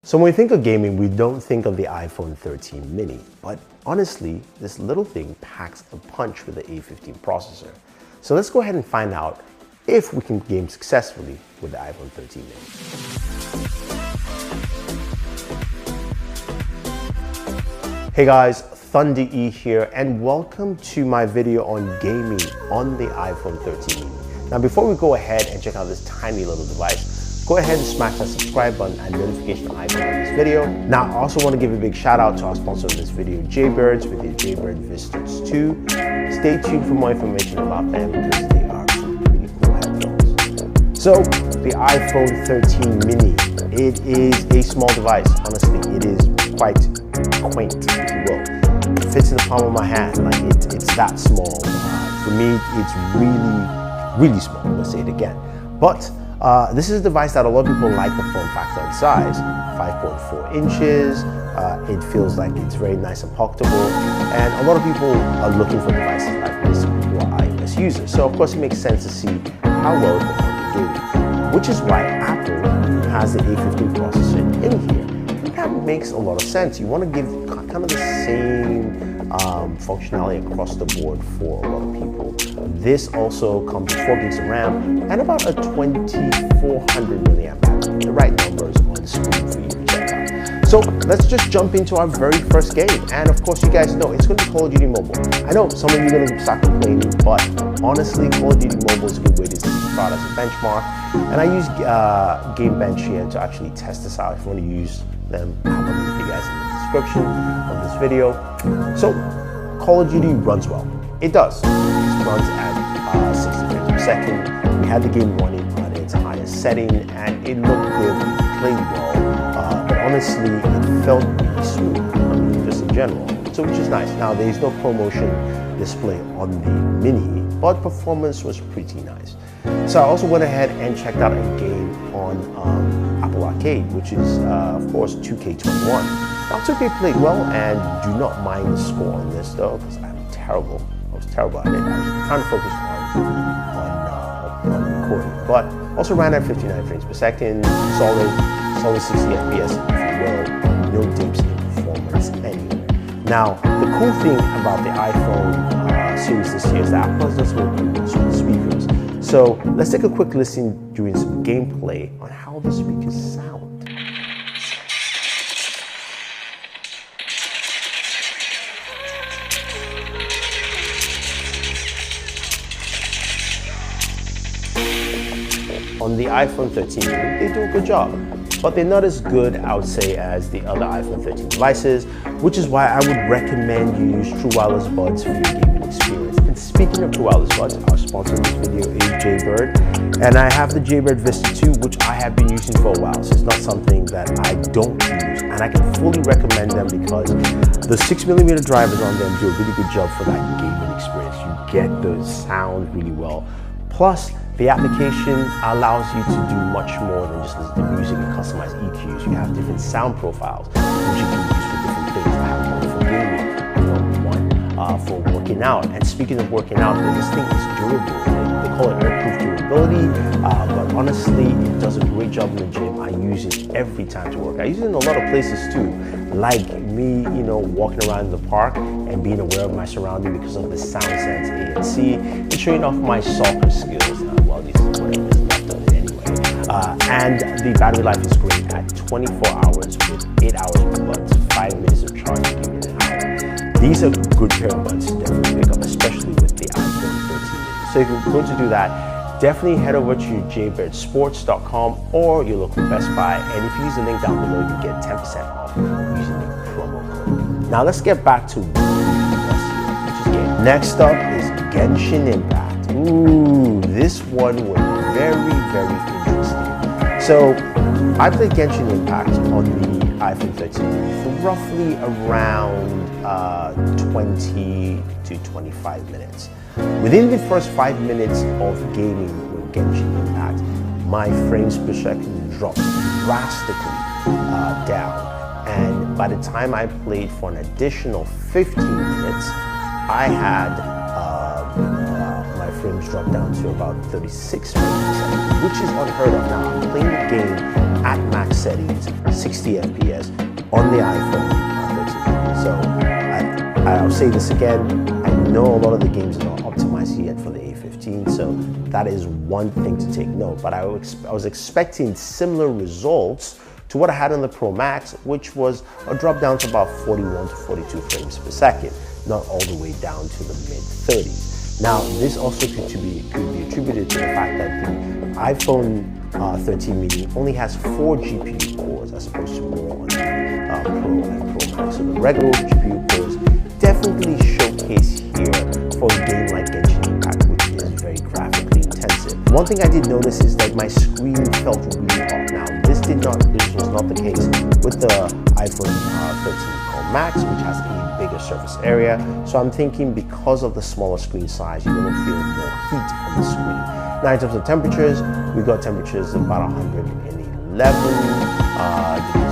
So when we think of gaming, we don't think of the iPhone 13 mini, but honestly, this little thing packs a punch with the A15 processor. So let's go ahead and find out if we can game successfully with the iPhone 13 mini. Hey guys, Thunder E here, and welcome to my video on gaming on the iPhone 13 mini. Now before we go ahead and check out this tiny little device, go ahead and smash that subscribe button and notification icon on this video. Now, I also want to give a big shout out to our sponsor of this video, Jaybirds, with the Jaybird Visitors 2. Stay tuned for more information about them because they are some pretty cool headphones. So, the iPhone 13 mini, it is a small device. Honestly, it is quite quaint, if you will. It fits in the palm of my hand, like it's that small. For me, it's really small, let's say it again. But this is a device that a lot of people like the form factor and size, 5.4 inches. It feels like it's very nice and pocketable, and a lot of people are looking for devices like this who are iOS users. So of course it makes sense to see how well it performs in gaming, which is why Apple has the A15 processor in here. And that makes a lot of sense. You want to give kind of the same functionality across the board for a lot of people. This also comes with 4 gigs of RAM and about a 2400 milliamp battery. The right numbers on the screen for you to check out. So let's just jump into our very first game. And of course, you guys know it's going to be Call of Duty Mobile. I know some of you are going to start complaining, but honestly, Call of Duty Mobile is a good way to see this product as a benchmark. And I use Game Bench here to actually test this out. If you want to use them, I'll link for you guys in the description of this video. So Call of Duty runs well. It does. It runs at 60 frames per second. We had the game running on its highest setting and it looked good, it played well, but honestly it felt really smooth, just in general, so which is nice. Now there is no ProMotion display on the mini, but performance was pretty nice. So I also went ahead and checked out a game on Apple Arcade, which is of course 2K21. Now 2K played well, and do not mind the score on this though, because I'm terrible. I was terrible at it. I was trying to focus on recording, but also ran at 59 frames per second, solid 60 FPS, if you will, no dips in performance anywhere. Now, the cool thing about the iPhone series this year is that Apple has done some improvements with the speakers. So let's take a quick listen during some gameplay on how the speakers sound. On the iPhone 13, they do a good job, but they're not as good, I would say, as the other iPhone 13 devices, which is why I would recommend you use True Wireless Buds for your gaming experience. And speaking of True Wireless Buds, our sponsor in this video is Jaybird, and I have the Jaybird Vista 2, which I have been using for a while, so it's not something that I don't use, and I can fully recommend them because the 6mm drivers on them do a really good job for that gaming experience. You get the sound really well. Plus, the application allows you to do much more than just listen to music and customize EQs. You have different sound profiles, which you can use for different things. I have one for gaming, one for working out. And speaking of working out, this thing is durable. They call it airproof durability, but honestly, it does a great job in the gym. I use it every time to work. I use it in a lot of places too, like me, walking around in the park and being aware of my surroundings because of the Sound Sense ANC and showing off my soccer skills. Well, this is whatever is left of it anyway. And the battery life is great at 24 hours with 8 hours per buds, 5 minutes of charge to give it an hour. These are good pair of buds to definitely pick up, especially with the iPhone 13 mini. So if you're going to do that, definitely head over to jaybirdsports.com or your local Best Buy, and if you use the link down below, you get 10% off using the promo code. Now let's get back to what which is game. Next up is Genshin Impact. Ooh, this one was very interesting. So I played Genshin Impact on the iPhone 13 for roughly around 20 to 25 minutes. Within the first 5 minutes of gaming with Genshin Impact, my frames per second dropped drastically down. And by the time I played for an additional 15 minutes, I had my frames drop down to about 36 frames per second, which is unheard of. Now, I'm playing the game at max settings, 60 FPS on the iPhone 13. So I'll say this again, I know a lot of the games are not optimized yet for the A15, so that is one thing to take note. But I was expecting similar results to what I had on the Pro Max, which was a drop down to about 41 to 42 frames per second, not all the way down to the mid-30s. Now, this also could be attributed to the fact that the iPhone 13 mini only has 4 GPU cores as opposed to more on the Pro and Pro Max. So the regular GPU cores definitely showcase here for a game like Genshin Impact, which is very graphically intensive. One thing I did notice is that my screen felt really hot. Now, this was not the case with the iPhone 13 Pro Max, which has a bigger surface area. So I'm thinking because of the smaller screen size, you're gonna feel more heat on the screen. Now, in terms of temperatures, we got temperatures of about 111 degrees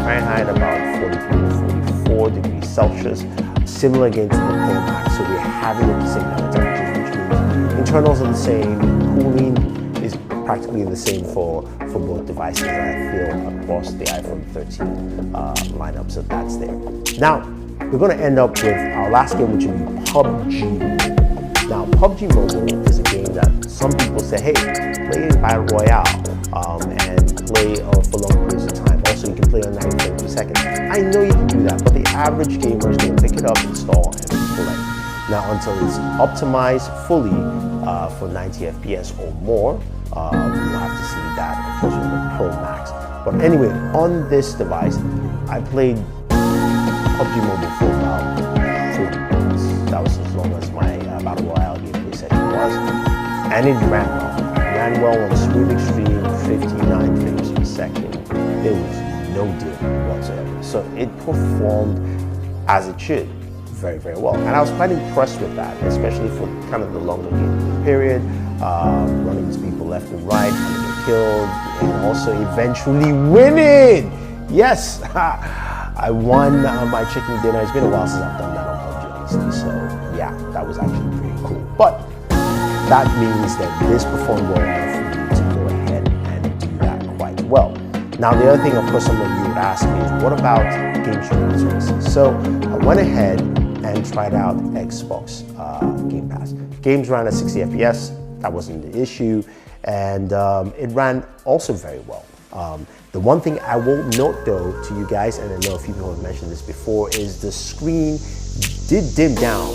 Fahrenheit, about 43 to 44 degrees Celsius. Similar again to the Pro Max, so we're having the same kind of temperatures, which means internals are the same, cooling is practically the same for both devices, I feel, across the iPhone 13 lineup, so that's there. Now, we're going to end up with our last game, which will be PUBG. Now, PUBG Mobile is a game that some people say, hey, play in Battle Royale and play for long periods of time. Also, you can play on 90 frames per second. I know you can do that, but the average gamer is going to pick it up, install, and play. Now, until it's optimized fully for 90 FPS or more, we'll have to see that, of course, with the Pro Max. But anyway, on this device, I played PUBG Mobile for about 40 minutes. That was as long as my Battle Royale gameplay session was. And it ran well. It ran well on Smooth Extreme, 59 frames per second. There was no dip whatsoever. So it performed as it should, very, very well. And I was quite impressed with that, especially for kind of the longer game period, running into people left and right, trying to get killed, and also eventually winning. Yes, I won my chicken dinner. It's been a while since I've done that on PUBG, honestly. So yeah, that was actually pretty cool. But that means that this performed well enough for me to go ahead and do that quite well. Now, the other thing, of course, some of you would ask me is, what about game streaming services? So I went ahead and tried out Xbox Game Pass. Games ran at 60 FPS. That wasn't the issue. And it ran also very well. The one thing I will note, though, to you guys, and I know a few people have mentioned this before, is the screen did dim down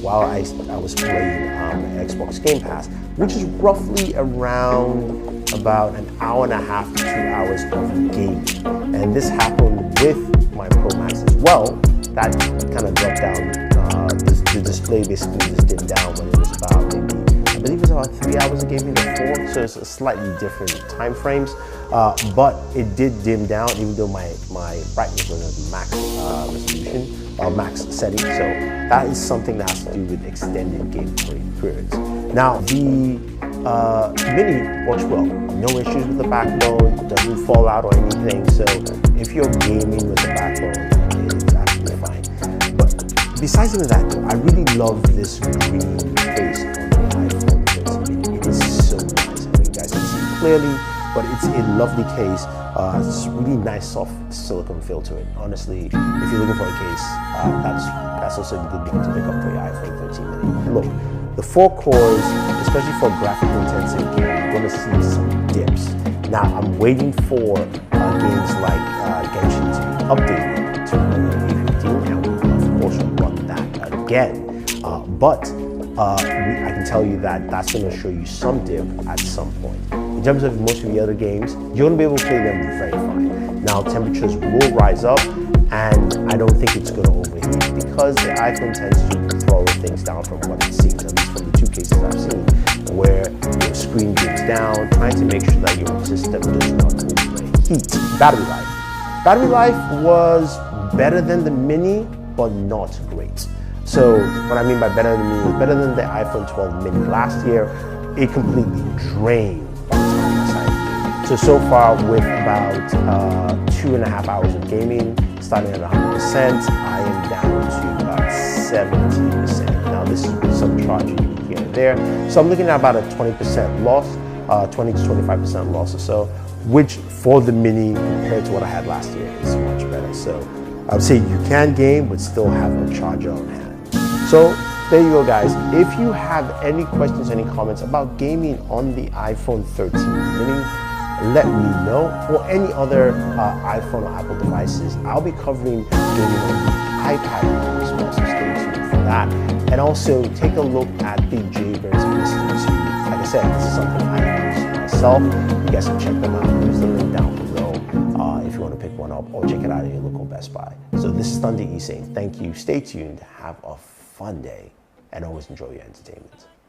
while I was playing Xbox Game Pass, which is roughly around about an hour and a half to 2 hours of gaming. And this happened with my Pro Max as well. That kind of dropped down. The display basically just dimmed down when it was about maybe, I believe it was about 3 hours of gaming or 4, so it's a slightly different time frames. But it did dim down, even though my brightness was at max resolution, max setting. So that is something that has to do with extended game periods. Now, the Mini works well. No issues with the backbone, doesn't fall out or anything. So if you're gaming with the backbone, it's actually fine. But besides even that, though, I really love this green case on the iPhone 13 Mini. It is so nice. I know you guys can see it clearly, but it's a lovely case. It's really nice soft silicone feel to it. Honestly, if you're looking for a case, that's also a good one to pick up for your iPhone 13 Mini. Look, the 4 cores, especially for a graphical intensive game, you're going to see some dips. Now, I'm waiting for games like Genshin to be updated to A15, and we'll of course run that again. But I can tell you that that's going to show you some dip at some point. In terms of most of the other games, you're going to be able to play them very fine. Now, temperatures will rise up, and I don't think it's going to overheat because the iPhone tends to throttle things down from what it seems, at least from the 2 cases I've seen, where your screen dips down, trying to make sure that your system does not overheat. Battery life. Battery life was better than the Mini, but not great. So what I mean by better than the Mini is better than the iPhone 12 Mini last year. It completely drained by the time I started. So far with about 2.5 hours of gaming, starting at 100%, I am down to about 70%. Now this is with some charging here here and there. So I'm looking at about a 20% loss, 20 to 25% loss or so, which for the mini compared to what I had last year is much better. So I would say you can game, but still have a charger on hand. So there you go, guys. If you have any questions, any comments about gaming on the iPhone 13 mini, let me know. Or any other iPhone or Apple devices. I'll be covering gaming on the iPad as well, so stay tuned for that. And also take a look at the Jaybirds Institute. Like I said, this is something I use myself. You guys can check them out. Use the link down below if you want to pick one up, or check it out at your local Best Buy. So this is Thunder E saying thank you. Stay tuned. Have a fun day, and always enjoy your entertainment.